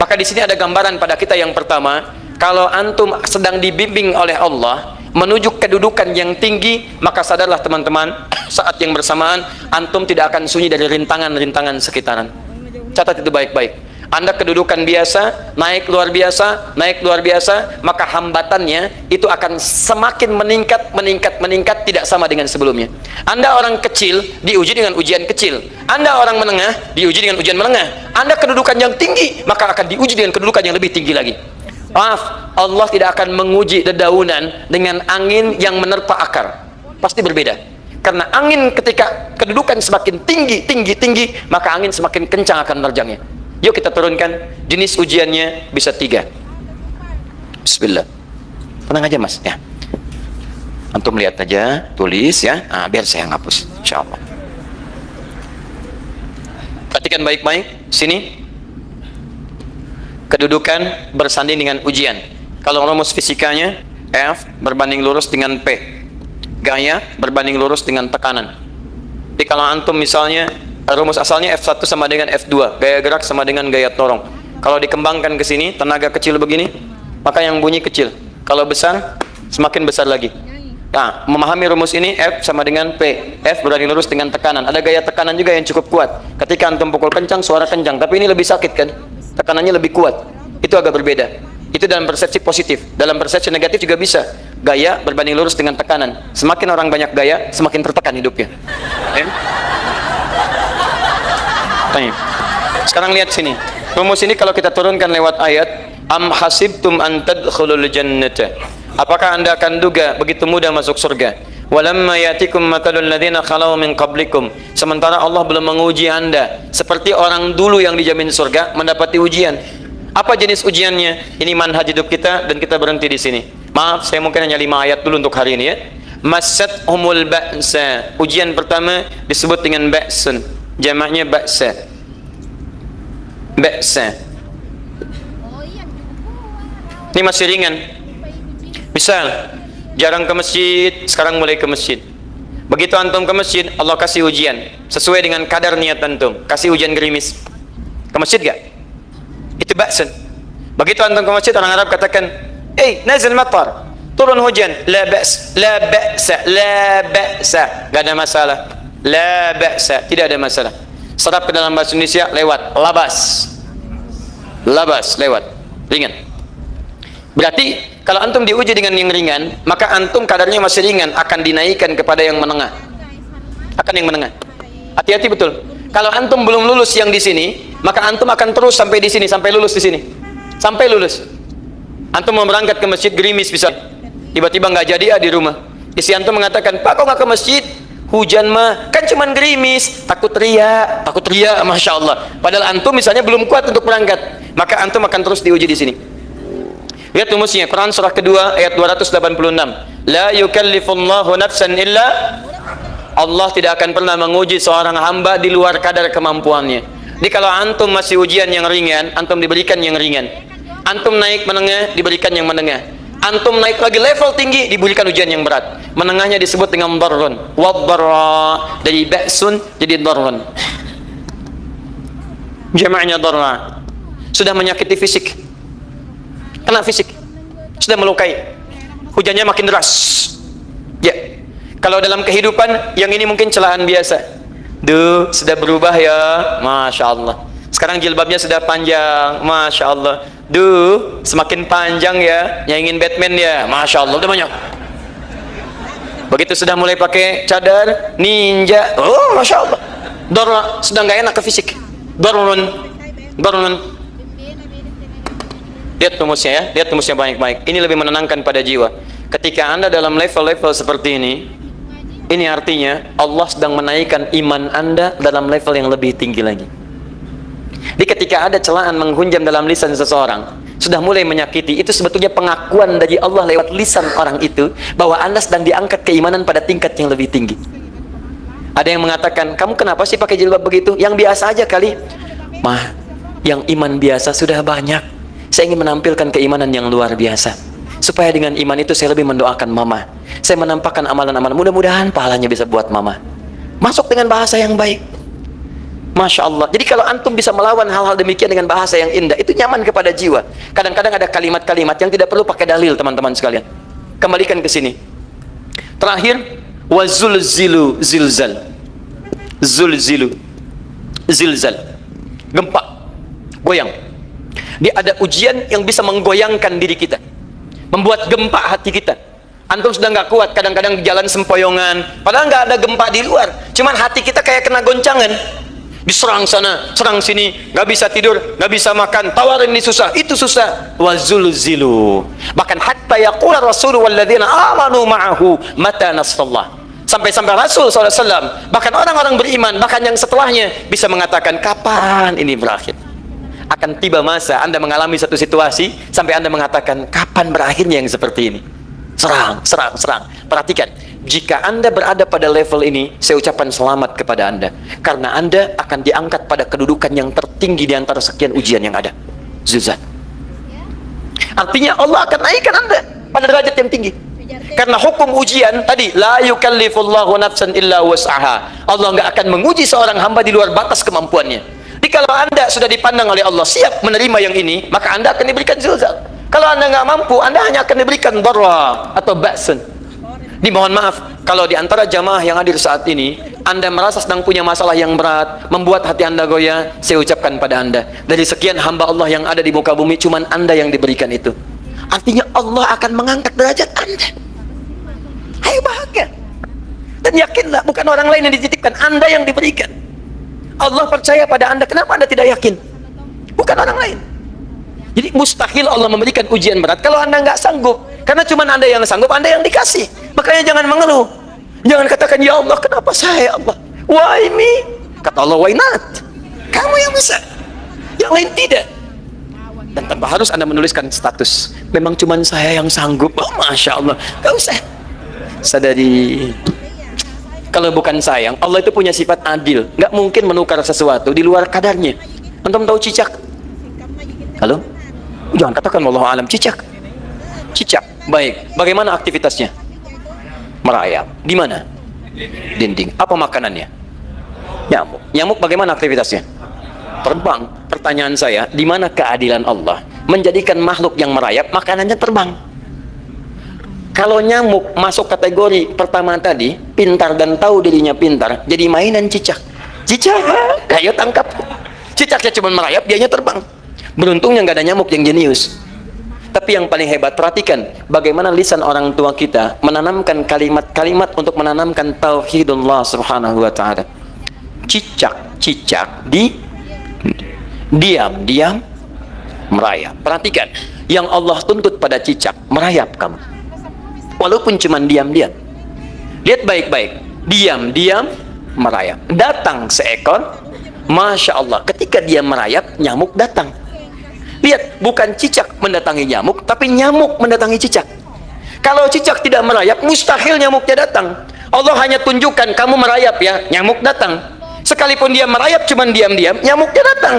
Maka di sini ada gambaran pada kita yang pertama, kalau antum sedang dibimbing oleh Allah menuju kedudukan yang tinggi, maka sadarlah teman-teman, saat yang bersamaan antum tidak akan sunyi dari rintangan-rintangan sekitaran. Catat itu baik-baik. Anda kedudukan biasa, naik luar biasa, maka hambatannya itu akan semakin meningkat, tidak sama dengan sebelumnya. Anda orang kecil, diuji dengan ujian kecil. Anda orang menengah, diuji dengan ujian menengah. Anda kedudukan yang tinggi, maka akan diuji dengan kedudukan yang lebih tinggi lagi. Maaf, Allah tidak akan menguji dedaunan dengan angin yang menerpa akar. Pasti berbeda. Karena angin ketika kedudukan semakin tinggi, maka angin semakin kencang akan menerjangnya. Yuk kita turunkan. Jenis ujiannya bisa 3. Bismillah. Tenang aja mas ya. Antum lihat aja, tulis ya. Biar saya ngapus, insyaallah. Perhatikan baik-baik. Sini. Kedudukan bersanding dengan ujian. Kalau rumus fisikanya, F berbanding lurus dengan P. Gaya berbanding lurus dengan tekanan. Jadi kalau antum misalnya rumus asalnya F1 sama dengan F2, gaya gerak sama dengan gaya dorong. Kalau dikembangkan ke sini, tenaga kecil begini, maka yang bunyi kecil. Kalau besar, semakin besar lagi. Nah, memahami rumus ini, F sama dengan P. F berbanding lurus dengan tekanan. Ada gaya tekanan juga yang cukup kuat. Ketika antum pukul kencang, suara kencang. Tapi ini lebih sakit kan? Tekanannya lebih kuat. Itu agak berbeda. Itu dalam persepsi positif. Dalam persepsi negatif juga bisa. Gaya berbanding lurus dengan tekanan. Semakin orang banyak gaya, semakin tertekan hidupnya. Sekarang lihat sini. Rumus ini kalau kita turunkan lewat ayat, am hasibtum an tadkhulul jannata. Apakah Anda akan duga begitu mudah masuk surga? Walamma yatikum matalul ladzina khalau min qablikum. Sementara Allah belum menguji Anda seperti orang dulu yang dijamin surga mendapati ujian. Apa jenis ujiannya? Ini manhaj hidup kita dan kita berhenti di sini. Maaf, saya mungkin hanya 5 ayat dulu untuk hari ini ya. Massatuhumul ba'sa. Ujian pertama disebut dengan ba'sun. Jamaknya ba'sa. Ba'sa. Ini masih ringan. Misal, jarang ke masjid, sekarang mulai ke masjid. Begitu antum ke masjid, Allah kasih ujian sesuai dengan kadar niat antum. Kasih hujan gerimis. Ke masjid gak? Itu ba'sun. Begitu antum ke masjid, orang Arab katakan, nazil matar, turun hujan. La ba's, la ba'sa, la ba'sa. Gak ada masalah. La ba'sa, tidak ada masalah. Serap ke dalam bahasa Indonesia lewat labas. Labas lewat. Ringan. Berarti kalau antum diuji dengan yang ringan, maka antum kadarnya masih ringan, akan dinaikkan kepada yang menengah. Akan yang menengah. Hati-hati betul. Kalau antum belum lulus yang di sini, maka antum akan terus sampai di sini, sampai lulus di sini. Sampai lulus. Antum mau berangkat ke masjid gerimis bisa. Tiba-tiba nggak jadi di rumah. Isi antum mengatakan, "Pak, kok nggak ke masjid? Hujan mah kan cuman gerimis, takut ria, masya Allah." Padahal antum misalnya belum kuat untuk berangkat, maka antum akan terus diuji di sini. Lihat rumusnya, Quran surah kedua ayat 286. La yukallifullahu nafsan illa. Allah tidak akan pernah menguji seorang hamba di luar kadar kemampuannya. Jadi kalau antum masih ujian yang ringan, antum diberikan yang ringan. Antum naik menengah, diberikan yang menengah. Antum naik lagi level tinggi, diberikan ujian yang berat. Menengahnya disebut dengan darrun. Waddarra, dari ba'sun jadi darrun. Jamaknya darra. Sudah menyakiti fisik. Kena fisik. Sudah melukai. Hujannya makin deras. Ya. Kalau dalam kehidupan, yang ini mungkin celaan biasa. Duh, sudah berubah ya. Masya Allah. Sekarang jilbabnya sudah panjang. Masya Allah. Duh, semakin panjang ya. Yang ingin Batman ya. Masya Allah, udah banyak. Begitu sudah mulai pakai cadar, ninja. Oh, Masya Allah. Darra, sudah nggak enak ke fisik. Darrun. Darrun. Lihat rumusnya ya. Lihat rumusnya baik-baik. Ini lebih menenangkan pada jiwa. Ketika Anda dalam level-level seperti ini artinya Allah sedang menaikkan iman Anda dalam level yang lebih tinggi lagi. Jadi ketika ada celaan menghunjam dalam lisan seseorang, sudah mulai menyakiti, itu sebetulnya pengakuan dari Allah lewat lisan orang itu bahwa Anda sedang diangkat keimanan pada tingkat yang lebih tinggi. Ada yang mengatakan, kamu kenapa sih pakai jilbab begitu? Yang biasa aja kali. Mah, yang iman biasa sudah banyak. Saya ingin menampilkan keimanan yang luar biasa. Supaya dengan iman itu saya lebih mendoakan mama. Saya menampakkan amalan-amalan. Mudah-mudahan pahalanya bisa buat mama. Masuk dengan bahasa yang baik. Masya Allah. Jadi kalau antum bisa melawan hal-hal demikian dengan bahasa yang indah, itu nyaman kepada jiwa. Kadang-kadang ada kalimat-kalimat yang tidak perlu pakai dalil, teman-teman sekalian. Kembalikan ke sini. Terakhir, wazulzilu zilzal. Zulzilu zilzal. Gempa, goyang. Dia ada ujian yang bisa menggoyangkan diri kita, membuat gempa hati kita. Antum sudah nggak kuat, kadang-kadang di jalan sempoyongan, padahal nggak ada gempa di luar, cuman hati kita kayak kena goncangan. Diserang sana, serang sini, nggak bisa tidur, nggak bisa makan, tawarin ini susah, itu susah. Wazulzilu. Bahkan hatta yaqula Rasulullah walladzina amanu ma'ahu mata nasrullah. Sampai-sampai Rasul SAW, bahkan orang-orang beriman, bahkan yang setelahnya bisa mengatakan, kapan ini berakhir? Akan tiba masa Anda mengalami satu situasi sampai Anda mengatakan, kapan berakhirnya yang seperti ini? Serang, serang, serang. Perhatikan, jika Anda berada pada level ini, saya ucapkan selamat kepada Anda, karena Anda akan diangkat pada kedudukan yang tertinggi di antara sekian ujian yang ada. Zuzan. Artinya Allah akan naikkan Anda pada derajat yang tinggi. Karena hukum ujian tadi, la yukallifullahu nafsan illa wus'aha. Allah nggak akan menguji seorang hamba di luar batas kemampuannya. Jadi kalau Anda sudah dipandang oleh Allah siap menerima yang ini, maka Anda akan diberikan zilzal. Kalau Anda nggak mampu, Anda hanya akan diberikan dharra atau ba'sun. Dimohon maaf, kalau di antara jamaah yang hadir saat ini, Anda merasa sedang punya masalah yang berat, membuat hati Anda goyah, saya ucapkan pada Anda, dari sekian hamba Allah yang ada di muka bumi, cuman Anda yang diberikan itu. Artinya Allah akan mengangkat derajat Anda. Ayo bahagia. Dan yakinlah, bukan orang lain yang dititipkan, Anda yang diberikan. Allah percaya pada Anda, kenapa Anda tidak yakin? Bukan orang lain. Jadi mustahil Allah memberikan ujian berat kalau Anda nggak sanggup. Karena cuma Anda yang sanggup, Anda yang dikasih. Makanya jangan mengeluh. Jangan katakan, ya Allah, kenapa saya, Allah? Why me? Kata Allah, why not? Kamu yang bisa. Yang lain tidak. Dan tanpa harus Anda menuliskan status. Memang cuma saya yang sanggup. Oh, Masya Allah. Gak usah. Sadari. Kalau bukan sayang, Allah itu punya sifat adil. Nggak mungkin menukar sesuatu di luar kadarnya. Antum tahu cicak? Halo? Jangan katakan wallahu alam, cicak. Cicak, baik. Bagaimana aktivitasnya? Merayap. Di mana? Dinding. Apa makanannya? Nyamuk. Nyamuk bagaimana aktivitasnya? Terbang. Pertanyaan saya, di mana keadilan Allah menjadikan makhluk yang merayap makanannya terbang? Kalau nyamuk masuk kategori pertama tadi, pintar dan tahu dirinya pintar, jadi mainan cicak. Cicak, ayo tangkap. Cicaknya cuma merayap, dianya terbang. Beruntungnya nggak ada nyamuk yang jenius. Tapi yang paling hebat, perhatikan bagaimana lisan orang tua kita menanamkan kalimat-kalimat untuk menanamkan tauhidullah subhanahu wa ta'ala. Cicak diam merayap. Perhatikan, yang Allah tuntut pada cicak, merayap kamu. Walaupun cuma diam-diam. Lihat baik-baik, diam-diam merayap. Datang seekor, Masya Allah, ketika dia merayap, nyamuk datang. Lihat, bukan cicak mendatangi nyamuk, tapi nyamuk mendatangi cicak. Kalau cicak tidak merayap, mustahil nyamuknya datang. Allah hanya tunjukkan, kamu merayap ya, nyamuk datang. Sekalipun dia merayap, cuman diam-diam, nyamuknya datang.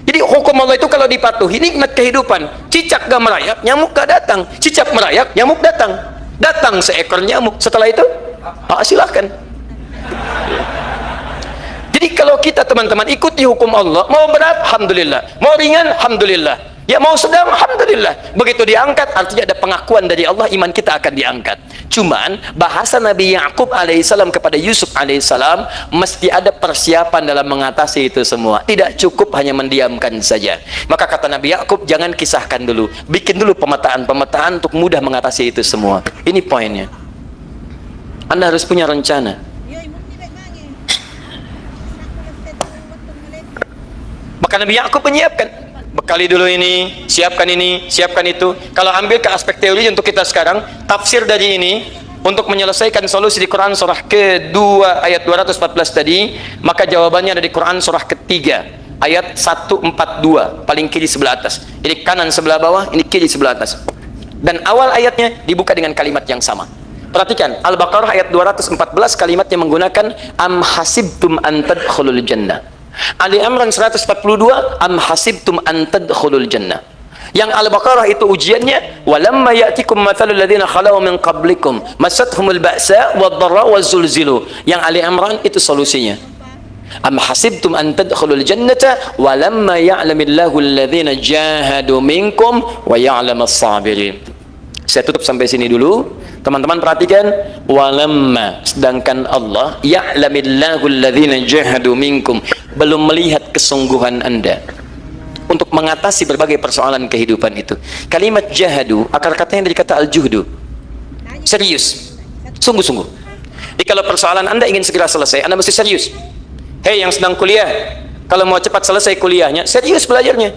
Jadi hukum Allah itu kalau dipatuhi, nikmat kehidupan. Cicak gak merayap, nyamuk gak datang. Cicak merayap, nyamuk datang. Datang seekor nyamuk. Setelah itu, silakan. Jadi kalau kita teman-teman ikuti hukum Allah, mau berat, alhamdulillah, mau ringan, alhamdulillah, ya mau sedang, alhamdulillah. Begitu diangkat, artinya ada pengakuan dari Allah, iman kita akan diangkat. Cuman bahasa Nabi Ya'qub alaihissalam kepada Yusuf alaihissalam, mesti ada persiapan dalam mengatasi itu semua. Tidak cukup hanya mendiamkan saja. Maka kata Nabi Ya'qub, jangan kisahkan dulu, bikin dulu pemetaan-pemetaan untuk mudah mengatasi itu semua. Ini poinnya. Anda harus punya rencana. Maka Nabi Ya'qub menyiapkan, bekali dulu ini, siapkan itu. Kalau ambil ke aspek teori untuk kita sekarang, tafsir dari ini untuk menyelesaikan solusi di Quran surah kedua ayat 214 tadi, maka jawabannya ada di Quran surah ketiga ayat 142, paling kiri sebelah atas. Ini kanan sebelah bawah, ini kiri sebelah atas. Dan awal ayatnya dibuka dengan kalimat yang sama. Perhatikan, Al-Baqarah ayat 214 kalimatnya menggunakan am hasibtum an tadkhulul jannah. Ali Imran 142 am hasibtum an tadkhulul jannah. Yang Al-Baqarah itu ujiannya, walamma ya'tikum mathalul ladzina khalau min qablikum masathumul ba'sa wad-dharra waz-zulzilu. Yang Ali Imran itu solusinya. Am hasibtum an tadkhulul jannata wa lamma ya'lamillahu alladhina jahadu minkum wa ya'lamas sabirin. Saya tutup sampai sini dulu. Teman-teman perhatikan, walamma, sedangkan Allah ya'lamillahu alladhina jahadu minkum, belum melihat kesungguhan Anda untuk mengatasi berbagai persoalan kehidupan itu. Kalimat jahadu akar katanya dari kata al-juhdu, serius, sungguh-sungguh. Jadi kalau persoalan Anda ingin segera selesai, Anda mesti serius. Hei yang sedang kuliah, kalau mau cepat selesai kuliahnya, serius belajarnya,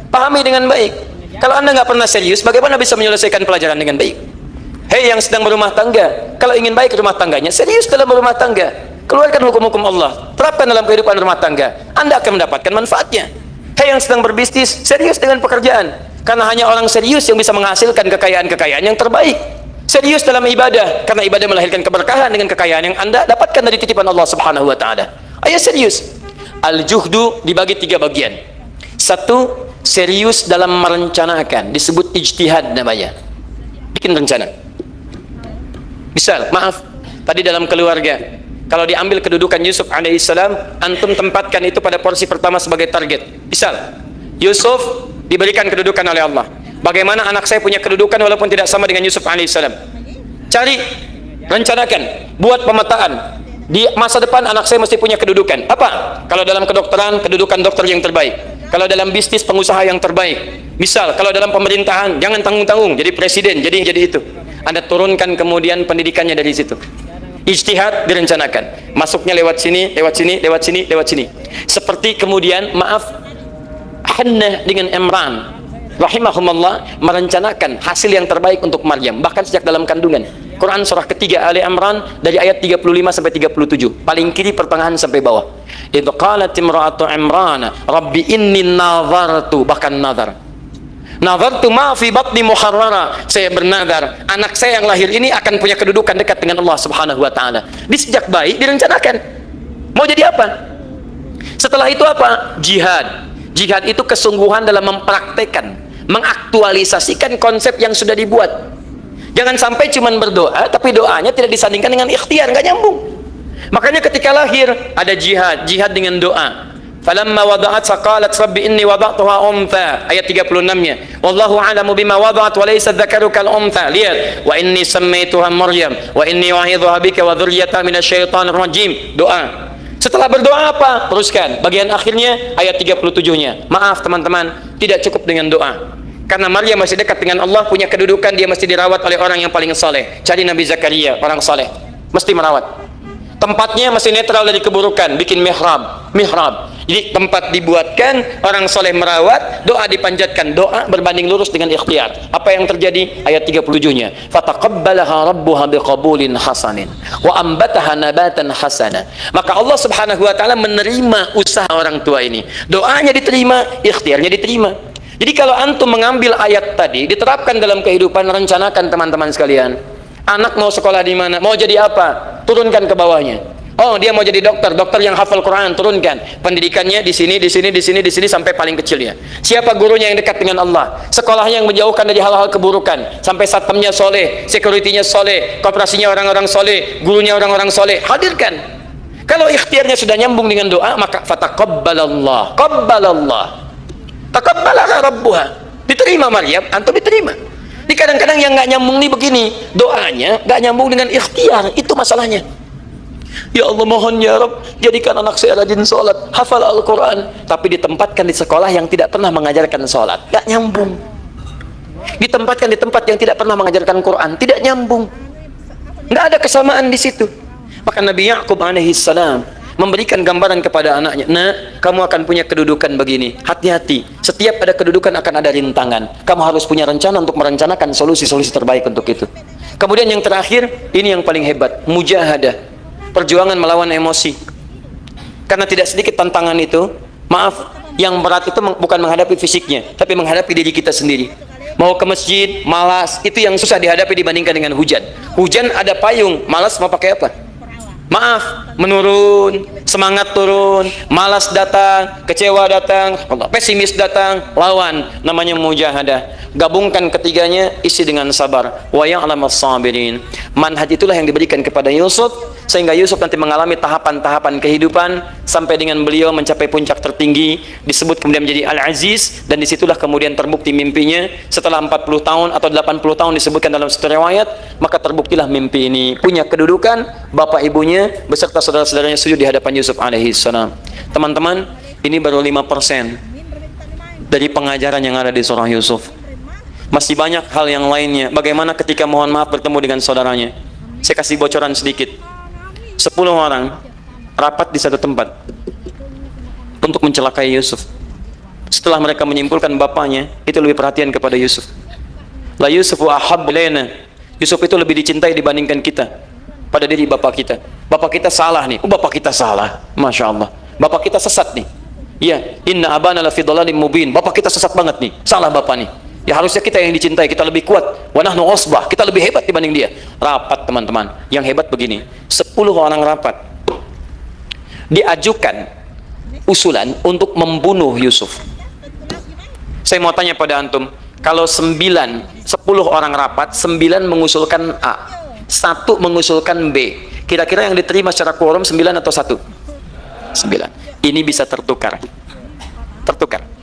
pahami dengan baik. Kalau Anda nggak pernah serius, bagaimana bisa menyelesaikan pelajaran dengan baik? Hei yang sedang berumah tangga, kalau ingin baik rumah tangganya, serius dalam berumah tangga, keluarkan hukum-hukum Allah, terapkan dalam kehidupan rumah tangga, Anda akan mendapatkan manfaatnya. Hei yang sedang berbisnis, serius dengan pekerjaan, karena hanya orang serius yang bisa menghasilkan kekayaan-kekayaan yang terbaik. Serius dalam ibadah, karena ibadah melahirkan keberkahan dengan kekayaan yang Anda dapatkan dari titipan Allah Subhanahu wa taala. Ayo serius. Al-juhdu dibagi 3 bagian. 1, serius dalam merencanakan, disebut ijtihad namanya. Bikin rencana. Misal, maaf, tadi dalam keluarga, kalau diambil kedudukan Yusuf alaihissalam, antum tempatkan itu pada porsi pertama sebagai target. Misal, Yusuf diberikan kedudukan oleh Allah. Bagaimana anak saya punya kedudukan walaupun tidak sama dengan Yusuf alaihissalam? Cari, rencanakan, buat pemetaan. Di masa depan anak saya mesti punya kedudukan. Apa? Kalau dalam kedokteran, kedudukan dokter yang terbaik. Kalau dalam bisnis, pengusaha yang terbaik. Misal, kalau dalam pemerintahan, jangan tanggung-tanggung, jadi presiden, jadi itu. Anda turunkan kemudian pendidikannya dari situ. Ijtihad direncanakan. Masuknya lewat sini, lewat sini, lewat sini, lewat sini. Seperti kemudian, maaf, Hannah dengan Imran rahimahumullah merencanakan hasil yang terbaik untuk Maryam, bahkan sejak dalam kandungan. Quran surah ketiga Ali Imran dari ayat 35 sampai 37, paling kiri pertengahan sampai bawah. Idz qalat imra'atu Imran rabbi inni nazartu, bahkan nazartu ma fi batni muharrara, saya bernazar anak saya yang lahir ini akan punya kedudukan dekat dengan Allah Subhanahu wa taala. Di sejak bayi direncanakan mau jadi apa. Setelah itu apa? Jihad. Jihad itu kesungguhan dalam mempraktekkan, mengaktualisasikan konsep yang sudah dibuat. Jangan sampai cuman berdoa, tapi doanya tidak disandingkan dengan ikhtiar, nggak nyambung. Makanya ketika lahir ada jihad, jihad dengan doa. Falamma wada'at faqalat rabbi inni wada'tuha untha, ayat 36-nya. Wallahu a'lamu bima wada'at wa laysa dzakaru kal untha. Lihat, wa inni sammaituha Maryam wa inni wa'idhuha bika wa dzurriyyataha minasyaitonir rajim. Doa. Setelah berdoa apa? Teruskan bagian akhirnya ayat 37-nya. Maaf teman-teman, tidak cukup dengan doa. Karena Maryam masih dekat dengan Allah, punya kedudukan, dia mesti dirawat oleh orang yang paling saleh. Cari Nabi Zakaria, orang saleh, mesti merawat. Tempatnya masih netral dari keburukan, bikin mihrab. Jadi tempat dibuatkan, orang saleh merawat, doa dipanjatkan, doa berbanding lurus dengan ikhtiar. Apa yang terjadi? Ayat 37-nya. Fataqabbalaha rabbuha biqabulin hasanin wa ambataha nabatan hasana. Maka Allah Subhanahu wa taala menerima usaha orang tua ini. Doanya diterima, ikhtiarnya diterima. Jadi kalau antum mengambil ayat tadi, diterapkan dalam kehidupan, rencanakan teman-teman sekalian. Anak mau sekolah di mana? Mau jadi apa? Turunkan ke bawahnya. Oh, dia mau jadi dokter, dokter yang hafal Quran, turunkan. Pendidikannya di sini, di sini, di sini, di sini sampai paling kecilnya. Siapa gurunya yang dekat dengan Allah? Sekolahnya yang menjauhkan dari hal-hal keburukan, sampai satpamnya soleh, securitynya soleh, koperasinya orang-orang soleh, gurunya orang-orang soleh. Hadirkan. Kalau ikhtiarnya sudah nyambung dengan doa, maka fataqabbalallah, qabbalallah. Taqabbalaha rabbuha, diterima Maryam, antum diterima. Di kadang-kadang yang nggak nyambung nih begini, doanya nggak nyambung dengan ikhtiar, itu masalahnya. Ya Allah, mohon ya Rabb, jadikan anak saya rajin sholat, hafal Al-Quran, tapi ditempatkan di sekolah yang tidak pernah mengajarkan sholat, nggak nyambung. Ditempatkan di tempat yang tidak pernah mengajarkan Quran, tidak nyambung. Nggak ada kesamaan di situ. Maka Nabi Ya'qub alaihissalam memberikan gambaran kepada anaknya, nah, kamu akan punya kedudukan begini, hati-hati, setiap ada kedudukan akan ada rintangan, kamu harus punya rencana untuk merencanakan solusi-solusi terbaik untuk itu. Kemudian yang terakhir, ini yang paling hebat, mujahadah, perjuangan melawan emosi. Karena tidak sedikit tantangan itu, maaf, yang berat itu bukan menghadapi fisiknya, tapi menghadapi diri kita sendiri. Mau ke masjid, malas, itu yang susah dihadapi dibandingkan dengan hujan. Hujan ada payung, malas mau pakai apa? Maaf, menurun, semangat turun, malas datang, kecewa datang, pesimis datang, lawan, namanya mujahadah. Gabungkan ketiganya, isi dengan sabar. Wa ya'lamas sabirin. Manhaj itulah yang diberikan kepada Yusuf, sehingga Yusuf nanti mengalami tahapan-tahapan kehidupan sampai dengan beliau mencapai puncak tertinggi, disebut kemudian menjadi Al-Aziz, dan disitulah kemudian terbukti mimpinya setelah 40 tahun atau 80 tahun disebutkan dalam satu riwayat, maka terbuktilah mimpi ini punya kedudukan, bapak ibunya beserta saudara-saudaranya sujud di hadapan Yusuf alaihi salam. Teman-teman, ini baru 5% dari pengajaran yang ada di surah Yusuf. Masih banyak hal yang lainnya. Bagaimana ketika mohon maaf bertemu dengan saudaranya. Saya kasih bocoran sedikit. 10 orang rapat di satu tempat untuk mencelakai Yusuf. Setelah mereka menyimpulkan bapaknya itu lebih perhatian kepada Yusuf. La Yusufu ahabbu ilaina. Yusuf itu lebih dicintai dibandingkan kita pada diri bapak kita. Bapak kita salah nih. Bapak kita salah. Masya Allah. Bapak kita sesat nih. Ya, inna abana lafi dhalalim mubin. Bapak kita sesat banget nih. Salah bapak nih. Ya harusnya kita yang dicintai, kita lebih kuat. Wa nahnu usbah, kita lebih hebat dibanding dia. Rapat teman-teman. Yang hebat begini, 10 orang rapat. Diajukan usulan untuk membunuh Yusuf. Saya mau tanya pada antum, kalau 10 orang rapat, 9 mengusulkan A, 1 mengusulkan B. Kira-kira yang diterima secara quorum 9 atau 1? 9. Ini bisa tertukar. Tertukar.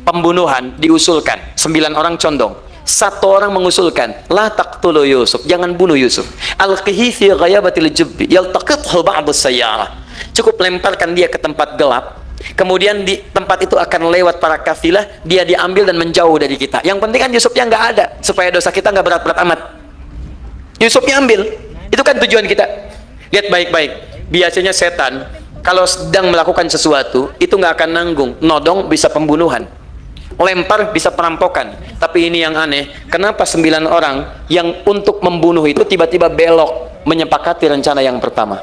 Pembunuhan diusulkan, 9 orang condong, 1 orang mengusulkan la taqtulu Yusuf, jangan bunuh Yusuf, alqihi fi ghayabatil jubbi yaltaqithu ba'd as-sayyarah, cukup lemparkan dia ke tempat gelap, kemudian di tempat itu akan lewat para kafilah, dia diambil dan menjauh dari kita. Yang penting kan Yusufnya nggak ada, supaya dosa kita nggak berat-berat amat. Yusufnya ambil, itu kan tujuan kita. Lihat baik-baik, biasanya setan kalau sedang melakukan sesuatu itu nggak akan nanggung, nodong bisa pembunuhan, lempar bisa perampokan. Tapi ini yang aneh, kenapa 9 orang yang untuk membunuh itu tiba-tiba belok menyepakati rencana yang pertama?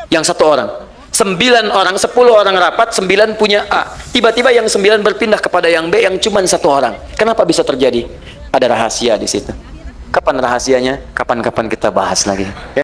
Yang 1 orang, 9 orang, 10 orang rapat, 9 punya A, tiba-tiba yang 9 berpindah kepada yang B yang cuma 1 orang. Kenapa bisa terjadi? Ada rahasia di situ. Kapan rahasianya? Kapan-kapan kita bahas lagi.